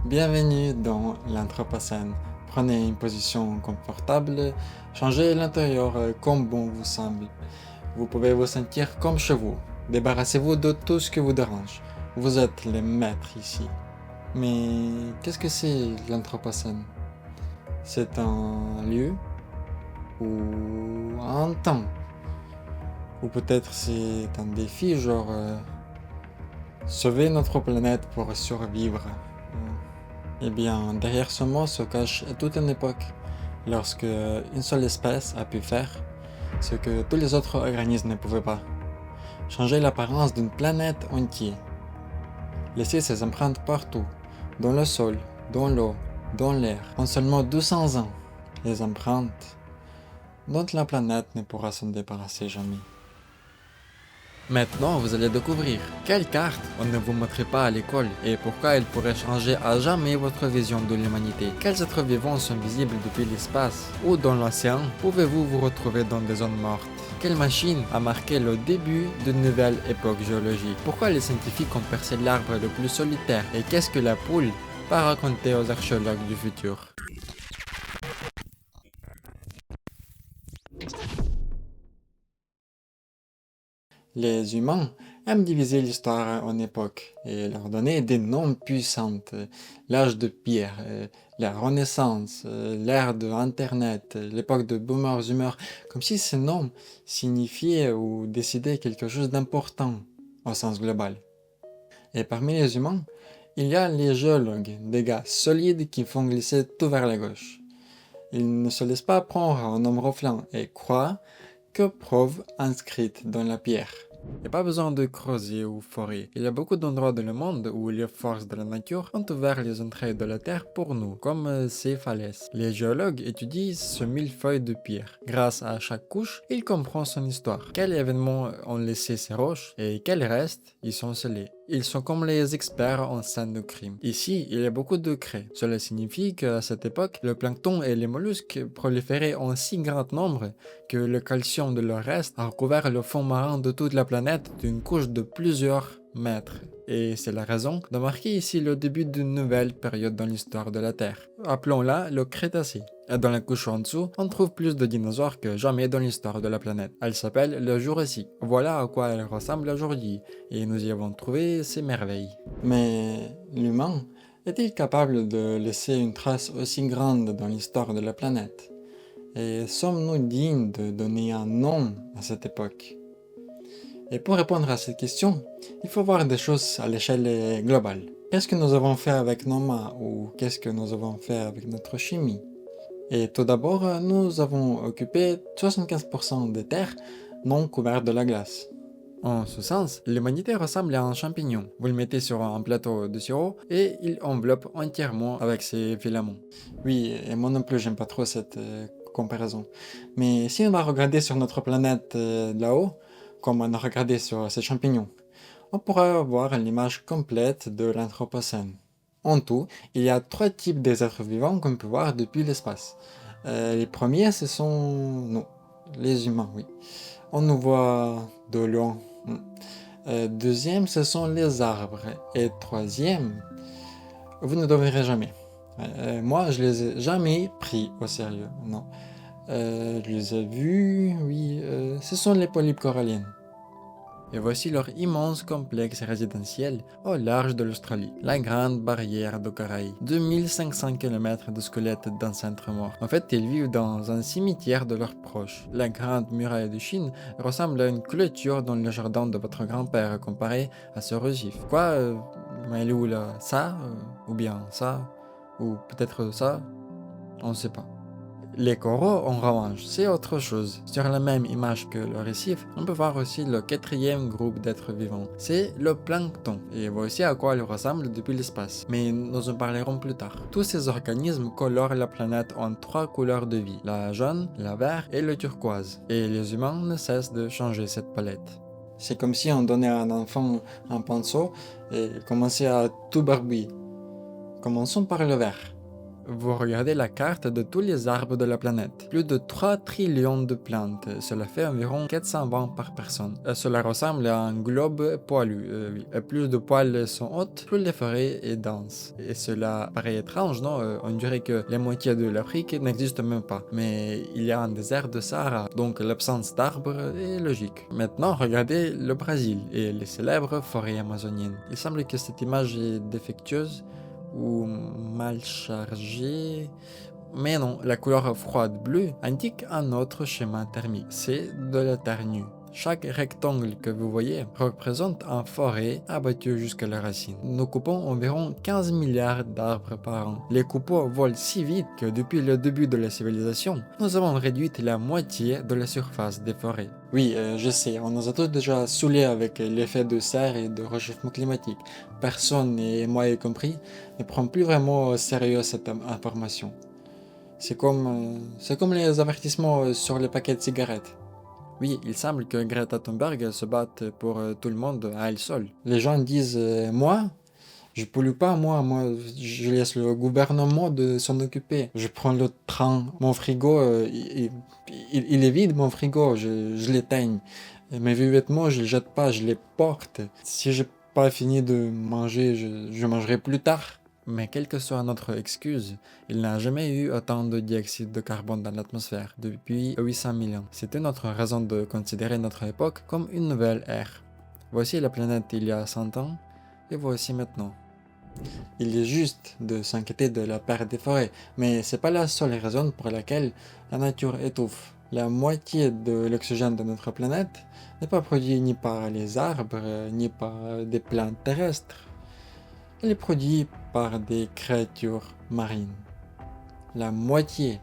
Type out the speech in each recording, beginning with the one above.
Bienvenue dans l'Anthropocène. Prenez une position confortable, changez l'intérieur comme bon vous semble. Vous pouvez vous sentir comme chez vous. Débarrassez-vous de tout ce qui vous dérange. Vous êtes les maîtres ici. Mais qu'est-ce que c'est l'Anthropocène? C'est un lieu ou un temps? Ou peut-être c'est un défi genre sauver notre planète pour survivre. Eh bien, derrière ce mot se cache toute une époque, lorsque une seule espèce a pu faire ce que tous les autres organismes ne pouvaient pas. Changer l'apparence d'une planète entière. Laisser ses empreintes partout, dans le sol, dans l'eau, dans l'air, en seulement 200 ans. Les empreintes dont la planète ne pourra s'en débarrasser jamais. Maintenant, vous allez découvrir quelle carte on ne vous montrait pas à l'école et pourquoi elle pourrait changer à jamais votre vision de l'humanité. Quels êtres vivants sont visibles depuis l'espace ou dans l'océan? Pouvez-vous vous retrouver dans des zones mortes? Quelle machine a marqué le début d'une nouvelle époque géologique? Pourquoi les scientifiques ont percé l'arbre le plus solitaire? Et qu'est-ce que la poule va raconter aux archéologues du futur? Les humains aiment diviser l'histoire en époques et leur donner des noms puissants. L'âge de pierre, la Renaissance, l'ère de Internet, l'époque de boomers-humeurs, comme si ces noms signifiaient ou décidaient quelque chose d'important au sens global. Et parmi les humains, il y a les géologues, des gars solides qui font glisser tout vers la gauche. Ils ne se laissent pas prendre un nombre flanc et croient que preuve inscrite dans la pierre. Il n'y a pas besoin de creuser ou forer. Il y a beaucoup d'endroits dans le monde où les forces de la nature ont ouvert les entrées de la terre pour nous, comme ces falaises. Les géologues étudient ce millefeuille de pierre. Grâce à chaque couche, ils comprennent son histoire. Quels événements ont laissé ces roches et quels restes y sont scellés. Ils sont comme les experts en scène de crime. Ici, il y a beaucoup de craie. Cela signifie qu'à cette époque, le plancton et les mollusques proliféraient en si grand nombre que le calcium de leur reste a recouvert le fond marin de toute la planète d'une couche de plusieurs mètres. Et c'est la raison de marquer ici le début d'une nouvelle période dans l'histoire de la Terre. Appelons-la le Crétacé. Et dans la couche en dessous, on trouve plus de dinosaures que jamais dans l'histoire de la planète. Elle s'appelle le Jurassique. Voilà à quoi elle ressemble aujourd'hui, et nous y avons trouvé ses merveilles. Mais l'humain est-il capable de laisser une trace aussi grande dans l'histoire de la planète? Et sommes-nous dignes de donner un nom à cette époque? Et pour répondre à cette question, il faut voir des choses à l'échelle globale. Qu'est-ce que nous avons fait avec nos mains ou qu'est-ce que nous avons fait avec notre chimie? Et tout d'abord, nous avons occupé 75% des terres non couvertes de la glace. En ce sens, l'humanité ressemble à un champignon. Vous le mettez sur un plateau de sirop et il enveloppe entièrement avec ses filaments. Oui, et moi non plus, j'aime pas trop cette comparaison. Mais si on va regarder sur notre planète là-haut, comme on a regardé sur ces champignons, on pourra avoir l'image complète de l'Anthropocène. En tout, il y a trois types d'êtres vivants qu'on peut voir depuis l'espace. Les premiers, ce sont nous, les humains, oui. On nous voit de loin. Deuxième, ce sont les arbres. Et troisième, vous ne devriez jamais. Moi, je les ai jamais pris au sérieux, non. Je les ai vus, oui, ce sont les polypes coralliennes. Et voici leur immense complexe résidentiel au large de l'Australie, la Grande Barrière de Corail. 2500 km de squelettes d'ancêtres morts. En fait, ils vivent dans un cimetière de leurs proches. La Grande Muraille de Chine ressemble à une clôture dans le jardin de votre grand-père comparé à ce récif. Quoi mais elle est où là? Ça ou bien ça? Ou peut-être ça? On ne sait pas. Les coraux, en revanche, c'est autre chose. Sur la même image que le récif, on peut voir aussi le quatrième groupe d'êtres vivants. C'est le plancton, et voici à quoi il ressemble depuis l'espace. Mais nous en parlerons plus tard. Tous ces organismes colorent la planète en trois couleurs de vie, la jaune, la verte et le turquoise. Et les humains ne cessent de changer cette palette. C'est comme si on donnait à un enfant un pinceau et commençait à tout barbouiller. Commençons par le vert. Vous regardez la carte de tous les arbres de la planète. Plus de 3 trillions de plantes. Cela fait environ 420 par personne. Cela ressemble à un globe poilu. Oui. Plus de poils sont hautes, plus les forêts est dense. Et cela paraît étrange, non? On dirait que la moitié de l'Afrique n'existe même pas. Mais il y a un désert de Sahara, donc l'absence d'arbres est logique. Maintenant, regardez le Brésil et les célèbres forêts amazoniennes. Il semble que cette image est défectueuse ou mal chargé. Mais non, la couleur froide bleue indique un autre schéma thermique. C'est de la terre nue. Chaque rectangle que vous voyez représente une forêt abattue jusqu'à la racine. Nous coupons environ 15 milliards d'arbres par an. Les coupons volent si vite que depuis le début de la civilisation, nous avons réduit la moitié de la surface des forêts. Oui, je sais, on nous a tous déjà saoulés avec l'effet de serre et de réchauffement climatique. Personne, et moi y compris, ne prend plus vraiment au sérieux cette information. C'est comme les avertissements sur les paquets de cigarettes. Oui, il semble que Greta Thunberg se batte pour tout le monde à elle seule. Les gens disent moi, je pollue pas, moi, je laisse le gouvernement de s'en occuper. Je prends le train, mon frigo, il est vide, mon frigo, je l'éteigne. Mes vêtements, je les jette pas, je les porte. Si j'ai pas fini de manger, je mangerai plus tard. Mais quelle que soit notre excuse, il n'a jamais eu autant de dioxyde de carbone dans l'atmosphère depuis 800 000 ans. C'était notre raison de considérer notre époque comme une nouvelle ère. Voici la planète il y a 100 ans, et voici maintenant. Il est juste de s'inquiéter de la perte des forêts, mais c'est pas la seule raison pour laquelle la nature étouffe. La moitié de l'oxygène de notre planète n'est pas produit ni par les arbres, ni par des plantes terrestres. Il est produit par des créatures marines. La moitié.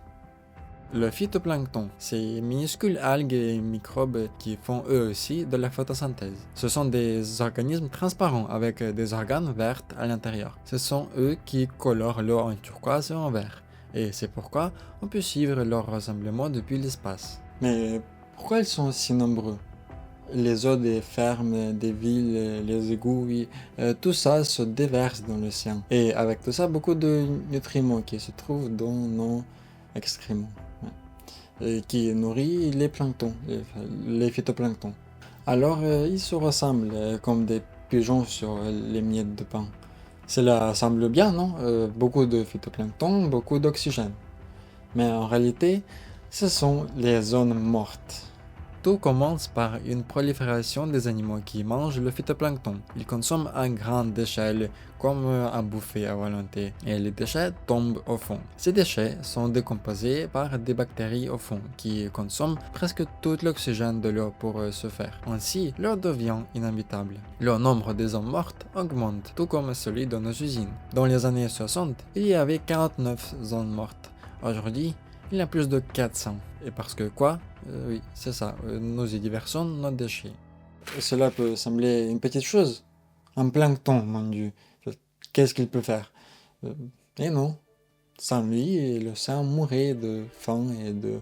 Le phytoplancton, ces minuscules algues et microbes qui font eux aussi de la photosynthèse. Ce sont des organismes transparents avec des organes verts à l'intérieur. Ce sont eux qui colorent l'eau en turquoise et en vert. Et c'est pourquoi on peut suivre leur rassemblement depuis l'espace. Mais pourquoi ils sont si nombreux? Les eaux des fermes, des villes, les égouts, oui, tout ça se déverse dans l'océan. Et avec tout ça, beaucoup de nutriments qui se trouvent dans nos excréments, et qui nourrit les planctons, les phytoplanctons. Alors, ils se ressemblent comme des pigeons sur les miettes de pain. Cela semble bien, non? Beaucoup de phytoplancton, beaucoup d'oxygène. Mais en réalité, ce sont les zones mortes. Tout commence par une prolifération des animaux qui mangent le phytoplancton. Ils consomment à grande échelle, comme un buffet à volonté, et les déchets tombent au fond. Ces déchets sont décomposés par des bactéries au fond, qui consomment presque tout l'oxygène de l'eau pour se faire. Ainsi, l'eau devient inhabitable. Le nombre des zones mortes augmente, tout comme celui de nos usines. Dans les années 60, il y avait 49 zones mortes. Aujourd'hui, il y a plus de 400. Et parce que quoi? Oui, c'est ça, nous y déversons nos déchets. Cela peut sembler une petite chose. Un plancton, mon Dieu. Qu'est-ce qu'il peut faire? Et non. Sans lui, l'océan mourrait de faim et de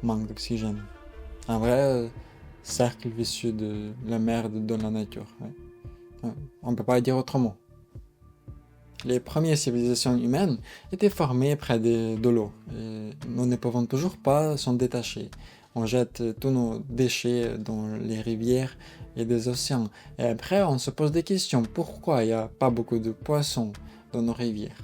manque d'oxygène. Un vrai cercle vicieux de la merde dans la nature. Ouais. On ne peut pas dire autrement. Les premières civilisations humaines étaient formées près de l'eau. Et nous ne pouvons toujours pas s'en détacher. On jette tous nos déchets dans les rivières et des océans. Et après, on se pose des questions. Pourquoi il n'y a pas beaucoup de poissons dans nos rivières?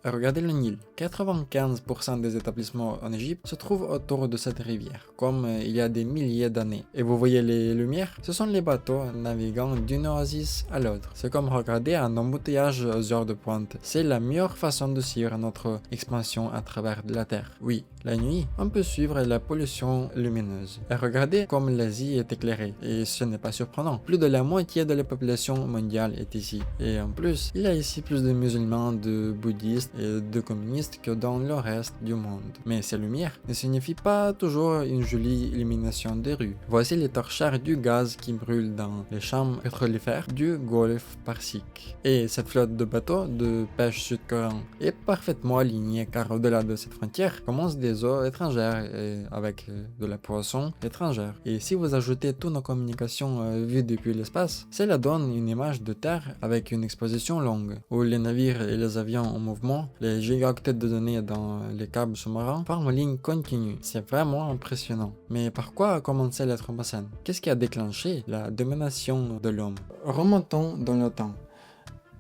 Regardez le Nil. 95% des établissements en Égypte se trouvent autour de cette rivière, comme il y a des milliers d'années. Et vous voyez les lumières? Ce sont les bateaux naviguant d'une oasis à l'autre. C'est comme regarder un embouteillage aux heures de pointe. C'est la meilleure façon de suivre notre expansion à travers la Terre. Oui, la nuit, on peut suivre la pollution lumineuse. Et regardez comme l'Asie est éclairée. Et ce n'est pas surprenant. Plus de la moitié de la population mondiale est ici. Et en plus, il y a ici plus de musulmans, de bouddhistes et de communistes que dans le reste du monde. Mais ces lumières ne signifient pas toujours une jolie illumination des rues. Voici les torchères du gaz qui brûlent dans les champs pétrolifères du golfe Persique. Et cette flotte de bateaux de pêche sud-coréen est parfaitement alignée car au-delà de cette frontière commencent des des eaux étrangères et avec de la poisson étrangère. Et si vous ajoutez toutes nos communications vues depuis l'espace, cela donne une image de Terre avec une exposition longue, où les navires et les avions en mouvement, les gigaoctets de données dans les câbles sous-marins forment une ligne continue. C'est vraiment impressionnant. Mais par quoi a commencé l'Anthropocène? Qu'est-ce qui a déclenché la domination de l'homme? Remontons dans le temps.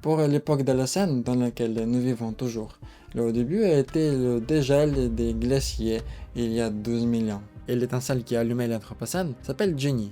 Pour l'époque d'Holocène dans laquelle nous vivons toujours, le début a été le dégel des glaciers il y a 12 000 ans. Et l'étincelle qui a allumé l'Anthropocène s'appelle Jenny.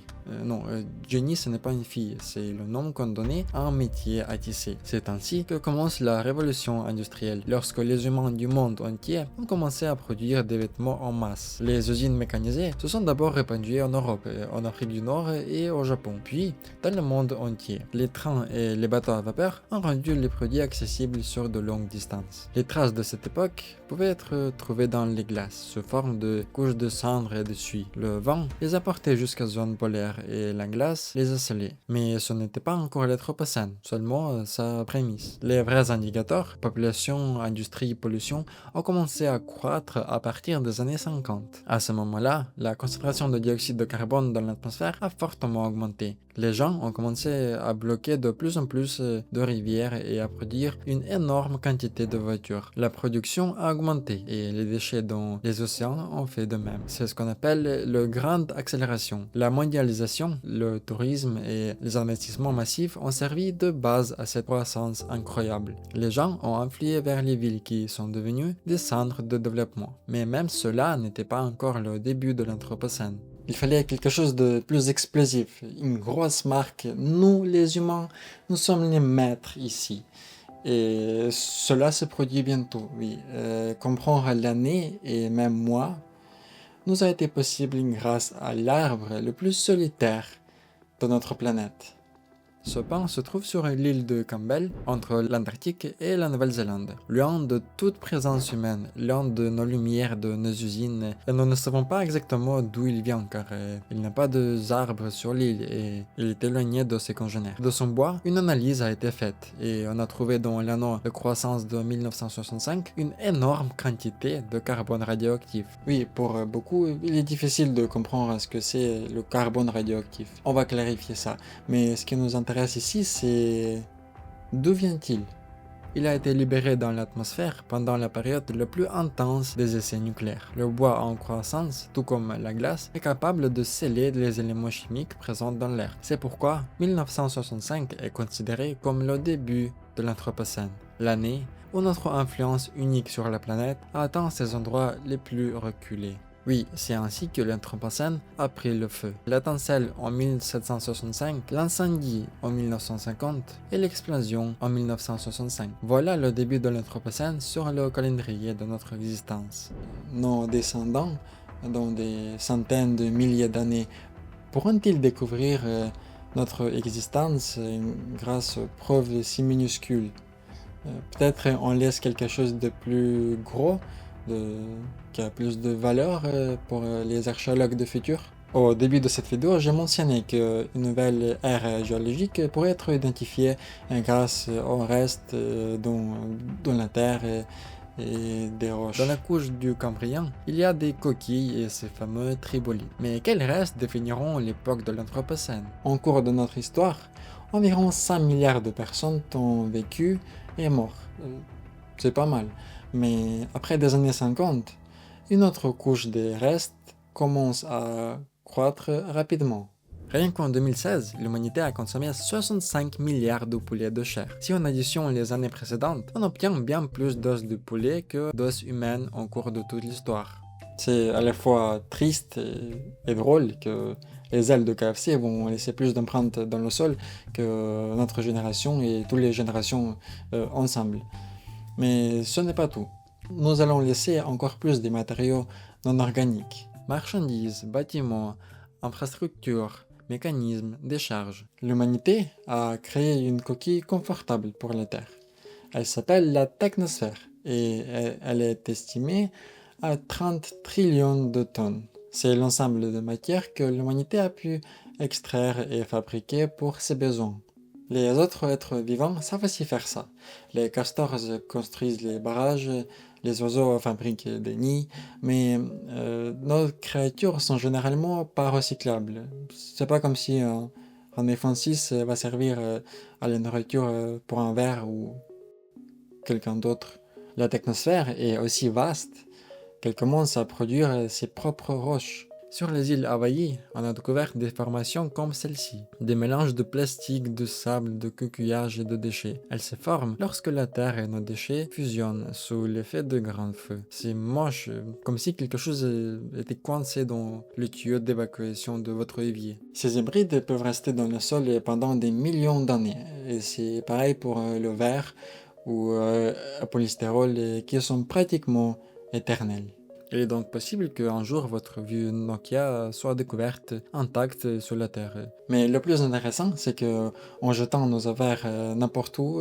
Jenny ce n'est pas une fille, c'est le nom qu'on donnait à un métier à tisser. C'est ainsi que commence la révolution industrielle, lorsque les humains du monde entier ont commencé à produire des vêtements en masse. Les usines mécanisées se sont d'abord répandues en Europe, en Afrique du Nord et au Japon, puis dans le monde entier. Les trains et les bateaux à vapeur ont rendu les produits accessibles sur de longues distances. Les traces de cette époque pouvaient être trouvées dans les glaces, sous forme de couches de cendres et de suie. Le vent les a portés jusqu'à zone polaire et la glace les a scellés. Mais ce n'était pas encore l'Anthropocène, seulement sa prémisse. Les vrais indicateurs, population, industrie, pollution, ont commencé à croître à partir des années 50. À ce moment-là, la concentration de dioxyde de carbone dans l'atmosphère a fortement augmenté. Les gens ont commencé à bloquer de plus en plus de rivières et à produire une énorme quantité de voitures. La production a augmenté et les déchets dans les océans ont fait de même. C'est ce qu'on appelle la grande accélération. La mondialisation, le tourisme et les investissements massifs ont servi de base à cette croissance incroyable. Les gens ont influé vers les villes qui sont devenues des centres de développement. Mais même cela n'était pas encore le début de l'Anthropocène. Il fallait quelque chose de plus explosif, une grosse marque. Nous, les humains, nous sommes les maîtres ici. Et cela se produit bientôt, oui. Comprendre l'année et même moi nous a été possible grâce à l'arbre le plus solitaire de notre planète. Ce pin se trouve sur l'île de Campbell, entre l'Antarctique et la Nouvelle-Zélande, loin de toute présence humaine, loin de nos lumières, de nos usines, et nous ne savons pas exactement d'où il vient car il n'y a pas d'arbres sur l'île et il est éloigné de ses congénères. De son bois, une analyse a été faite et on a trouvé dans l'anneau de croissance de 1965 une énorme quantité de carbone radioactif. Oui, pour beaucoup, il est difficile de comprendre ce que c'est le carbone radioactif. On va clarifier ça, mais ce qui nous intéresse ici, c'est d'où vient-il? Il a été libéré dans l'atmosphère pendant la période la plus intense des essais nucléaires. Le bois en croissance, tout comme la glace, est capable de sceller les éléments chimiques présents dans l'air. C'est pourquoi 1965 est considéré comme le début de l'Anthropocène, l'année où notre influence unique sur la planète a atteint ses endroits les plus reculés. Oui, c'est ainsi que l'Anthropocène a pris le feu. L'étincelle en 1765, l'incendie en 1950 et l'explosion en 1965. Voilà le début de l'Anthropocène sur le calendrier de notre existence. Nos descendants, dans des centaines de milliers d'années, pourront-ils découvrir notre existence grâce aux preuves si minuscules? Peut-être on laisse quelque chose de plus gros, qui a plus de valeur pour les archéologues de futur. Au début de cette vidéo, j'ai mentionné qu'une nouvelle ère géologique pourrait être identifiée grâce aux restes dans la Terre et des roches. Dans la couche du Cambrien, il y a des coquilles et ces fameux tribolites. Mais quels restes définiront l'époque de l'Anthropocène? En cours de notre histoire, environ 5 milliards de personnes ont vécu et mort. C'est pas mal. Mais après des années 50, une autre couche des restes commence à croître rapidement. Rien qu'en 2016, l'humanité a consommé 65 milliards de poulets de chair. Si on additionne les années précédentes, on obtient bien plus d'os de poulet que d'os humains en cours de toute l'histoire. C'est à la fois triste et drôle que les ailes de KFC vont laisser plus d'empreintes dans le sol que notre génération et toutes les générations ensemble. Mais ce n'est pas tout. Nous allons laisser encore plus des matériaux non organiques. Marchandises, bâtiments, infrastructures, mécanismes, décharges. L'humanité a créé une coquille confortable pour la Terre. Elle s'appelle la technosphère et elle est estimée à 30 trillions de tonnes. C'est l'ensemble de matières que l'humanité a pu extraire et fabriquer pour ses besoins. Les autres êtres vivants savent aussi faire ça. Les castors construisent les barrages, les oiseaux fabriquent des nids, mais nos créatures sont généralement pas recyclables. C'est pas comme si un iPhone 6 va servir à la nourriture pour un verre ou quelqu'un d'autre. La technosphère est aussi vaste qu'elle commence à produire ses propres roches. Sur les îles Hawaï, on a découvert des formations comme celle-ci, des mélanges de plastique, de sable, de coquillages et de déchets. Elles se forment lorsque la terre et nos déchets fusionnent sous l'effet de grands feux. C'est moche, comme si quelque chose était coincé dans le tuyau d'évacuation de votre évier. Ces hybrides peuvent rester dans le sol pendant des millions d'années, et c'est pareil pour le verre ou le polystyrole qui sont pratiquement éternels. Il est donc possible qu'un jour votre vieux Nokia soit découverte intacte sur la Terre. Mais le plus intéressant, c'est que en jetant nos affaires n'importe où,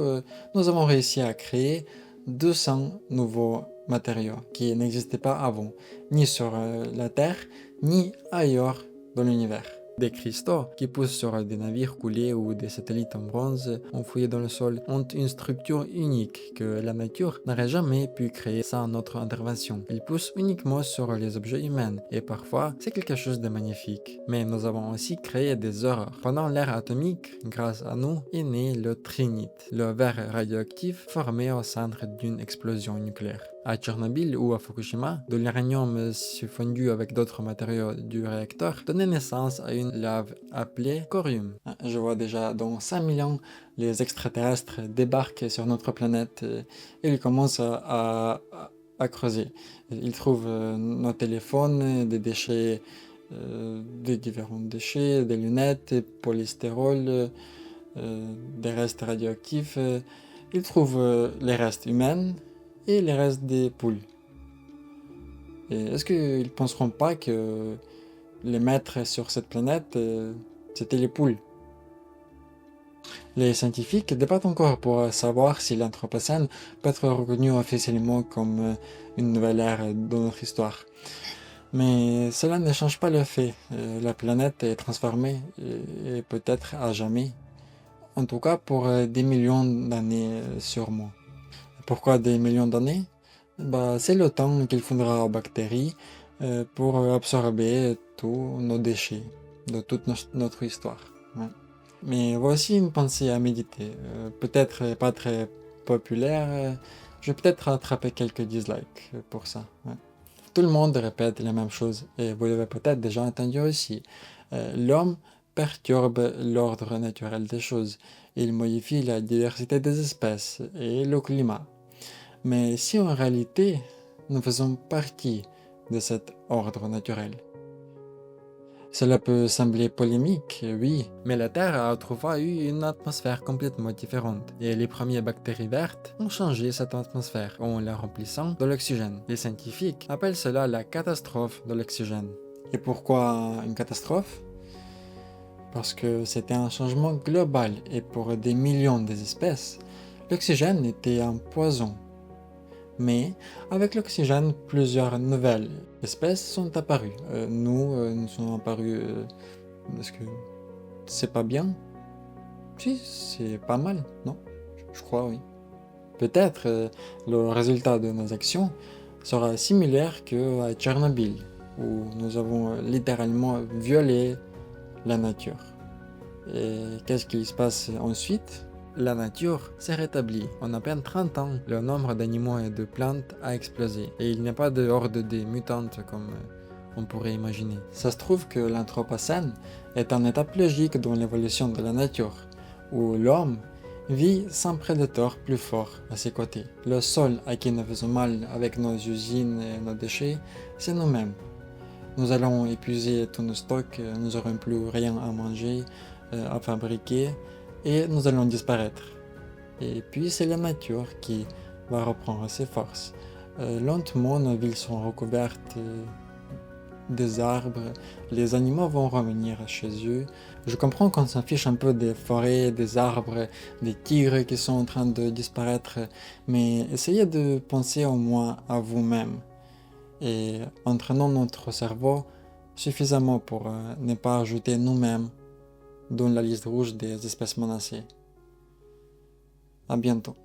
nous avons réussi à créer 200 nouveaux matériaux qui n'existaient pas avant, ni sur la Terre, ni ailleurs dans l'univers. Des cristaux qui poussent sur des navires coulés ou des satellites en bronze enfouis dans le sol ont une structure unique que la nature n'aurait jamais pu créer sans notre intervention. Ils poussent uniquement sur les objets humains et parfois c'est quelque chose de magnifique. Mais nous avons aussi créé des horreurs. Pendant l'ère atomique, grâce à nous, est né le trinite, le verre radioactif formé au centre d'une explosion nucléaire. À Tchernobyl ou à Fukushima, de l'uranium fondu avec d'autres matériaux du réacteur donnait naissance à une lave appelée corium. Je vois déjà dans 5000 ans, les extraterrestres débarquent sur notre planète et ils commencent à creuser. Ils trouvent nos téléphones, des déchets, des différents déchets, des lunettes, des polystyrol, des restes radioactifs. Ils trouvent les restes humains et les restes des poules. Et est-ce qu'ils ne penseront pas que les maîtres sur cette planète, c'était les poules? Les scientifiques débattent encore pour savoir si l'Anthropocène peut être reconnu officiellement comme une nouvelle ère dans notre histoire. Mais cela ne change pas le fait. La planète est transformée et peut-être à jamais. En tout cas pour des millions d'années sûrement. Pourquoi des millions d'années? Bah, c'est le temps qu'il faudra aux bactéries pour absorber tous nos déchets de toute notre histoire. Ouais. Mais voici une pensée à méditer. Peut-être pas très populaire. Je vais peut-être attraper quelques dislikes pour ça. Ouais. Tout le monde répète la même chose et vous l'avez peut-être déjà entendu aussi. L'homme perturbe l'ordre naturel des choses. Il modifie la diversité des espèces et le climat. Mais si en réalité, nous faisons partie de cet ordre naturel. Cela peut sembler polémique, oui, mais la Terre a autrefois eu une atmosphère complètement différente, et les premières bactéries vertes ont changé cette atmosphère en la remplissant de l'oxygène. Les scientifiques appellent cela la catastrophe de l'oxygène. Et pourquoi une catastrophe? Parce que c'était un changement global, et pour des millions d'espèces, l'oxygène était un poison. Mais avec l'oxygène, plusieurs nouvelles espèces sont apparues. Nous sommes apparus. Est-ce que c'est pas bien? Si, c'est pas mal, non? Je crois, oui. Peut-être le résultat de nos actions sera similaire qu'à Tchernobyl, où nous avons littéralement violé la nature. Et qu'est-ce qui se passe ensuite? La nature s'est rétablie. En à peine 30 ans, le nombre d'animaux et de plantes a explosé. Et il n'y a pas de horde de mutantes comme on pourrait imaginer. Ça se trouve que l'Anthropocène est une étape logique dans l'évolution de la nature, où l'homme vit sans prédateur plus fort à ses côtés. Le seul à qui nous faisons mal avec nos usines et nos déchets, c'est nous-mêmes. Nous allons épuiser tous nos stocks, nous n'aurons plus rien à manger, à fabriquer, et nous allons disparaître. Et puis c'est la nature qui va reprendre ses forces. Lentement, nos villes sont recouvertes des arbres, les animaux vont revenir chez eux. Je comprends qu'on s'en fiche un peu des forêts, des arbres, des tigres qui sont en train de disparaître, mais essayez de penser au moins à vous-même et entraînons notre cerveau suffisamment pour ne pas ajouter nous-mêmes dans la liste rouge des espèces menacées. À bientôt.